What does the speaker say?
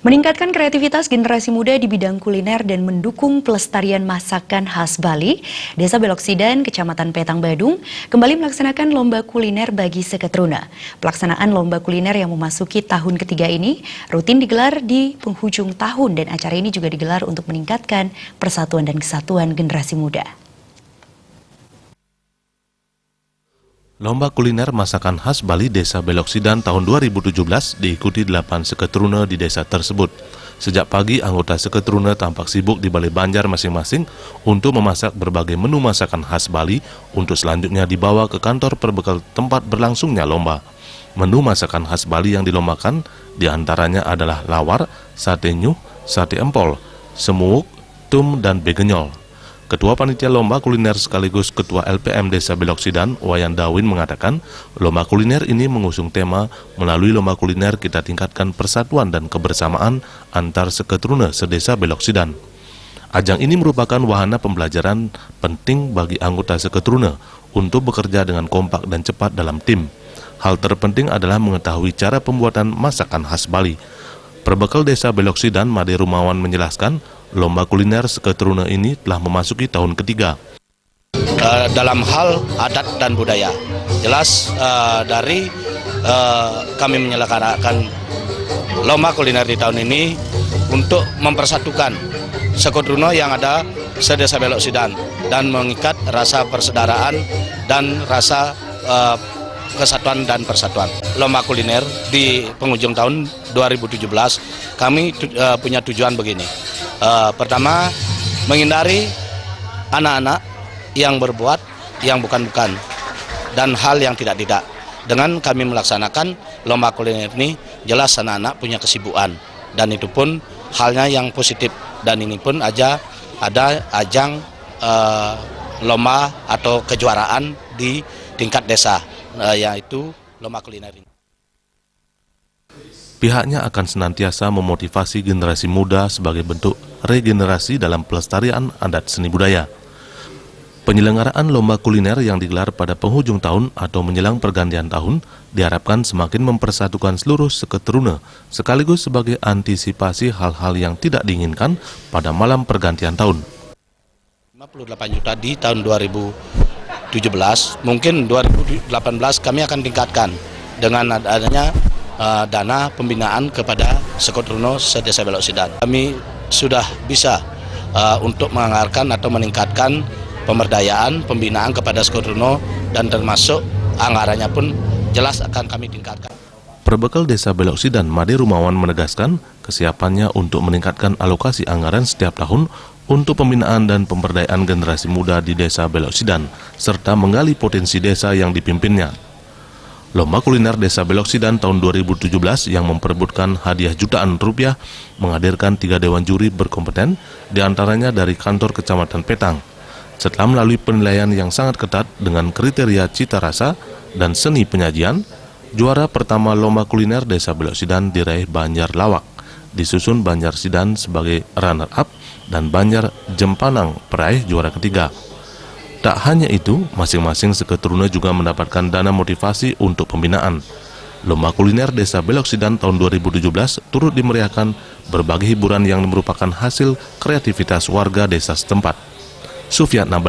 Meningkatkan kreativitas generasi muda di bidang kuliner dan mendukung pelestarian masakan khas Bali, Desa Beloksidan, Kecamatan Petang Badung, kembali melaksanakan lomba kuliner bagi Seketruna. Pelaksanaan lomba kuliner yang memasuki tahun ketiga ini rutin digelar di penghujung tahun dan acara ini juga digelar untuk meningkatkan persatuan dan kesatuan generasi muda. Lomba kuliner masakan khas Bali Desa Beloksidan tahun 2017 diikuti 8 Seketruna di desa tersebut. Sejak pagi, anggota Seketruna tampak sibuk di balai banjar masing-masing untuk memasak berbagai menu masakan khas Bali untuk selanjutnya dibawa ke kantor perbekal tempat berlangsungnya lomba. Menu masakan khas Bali yang dilombakan diantaranya adalah lawar, sate nyuh, sate empol, semuuk, tum, dan begenyol. Ketua Panitia Lomba Kuliner sekaligus Ketua LPM Desa Beloksidan, Wayan Dawin mengatakan, lomba kuliner ini mengusung tema, melalui lomba kuliner kita tingkatkan persatuan dan kebersamaan antar Seketruna sedesa Beloksidan. Ajang ini merupakan wahana pembelajaran penting bagi anggota Seketruna untuk bekerja dengan kompak dan cepat dalam tim. Hal terpenting adalah mengetahui cara pembuatan masakan khas Bali. Perbekal Desa Beloksidan, Made Rumawan menjelaskan, lomba kuliner Seketruna ini telah memasuki tahun ketiga. Dalam hal adat dan budaya, jelas dari kami menyelenggarakan lomba kuliner di tahun ini untuk mempersatukan Seketruna yang ada sedesa Beloksidan dan mengikat rasa persaudaraan dan rasa kesatuan dan persatuan. Lomba kuliner di penghujung tahun 2017 kami punya tujuan begini. Pertama, menghindari anak-anak yang berbuat yang bukan-bukan dan hal yang tidak-tidak. Dengan kami melaksanakan lomba kuliner ini, jelas anak-anak punya kesibukan dan itu pun halnya yang positif. Dan ini pun ada ajang lomba atau kejuaraan di tingkat desa, yaitu lomba kuliner ini. Pihaknya akan senantiasa memotivasi generasi muda sebagai bentuk regenerasi dalam pelestarian adat seni budaya. Penyelenggaraan lomba kuliner yang digelar pada penghujung tahun atau menjelang pergantian tahun diharapkan semakin mempersatukan seluruh Seketruna sekaligus sebagai antisipasi hal-hal yang tidak diinginkan pada malam pergantian tahun. 58 juta di tahun 2017, mungkin 2018 kami akan tingkatkan dengan adanya dana pembinaan kepada Seketruna sedesa Beloksidan. Kami sudah bisa untuk menganggarkan atau meningkatkan pemberdayaan, pembinaan kepada Seketruna dan termasuk anggarannya pun jelas akan kami tingkatkan. Perbekal Desa Beloksidan, Made Rumawan menegaskan kesiapannya untuk meningkatkan alokasi anggaran setiap tahun untuk pembinaan dan pemberdayaan generasi muda di Desa Beloksidan, serta menggali potensi desa yang dipimpinnya. Lomba kuliner Desa Beloksidan tahun 2017 yang memperebutkan hadiah jutaan rupiah menghadirkan 3 dewan juri berkompeten, diantaranya dari kantor Kecamatan Petang. Setelah melalui penilaian yang sangat ketat dengan kriteria cita rasa dan seni penyajian, juara pertama lomba kuliner Desa Beloksidan diraih Banjar Lawak, disusun Banjar Sidan sebagai runner-up dan Banjar Jempanang peraih juara ketiga. Tak hanya itu, masing-masing Seketruna juga mendapatkan dana motivasi untuk pembinaan. Lomba kuliner Desa Beloksidan tahun 2017 turut dimeriahkan berbagai hiburan yang merupakan hasil kreativitas warga desa setempat. Sufyan Nabal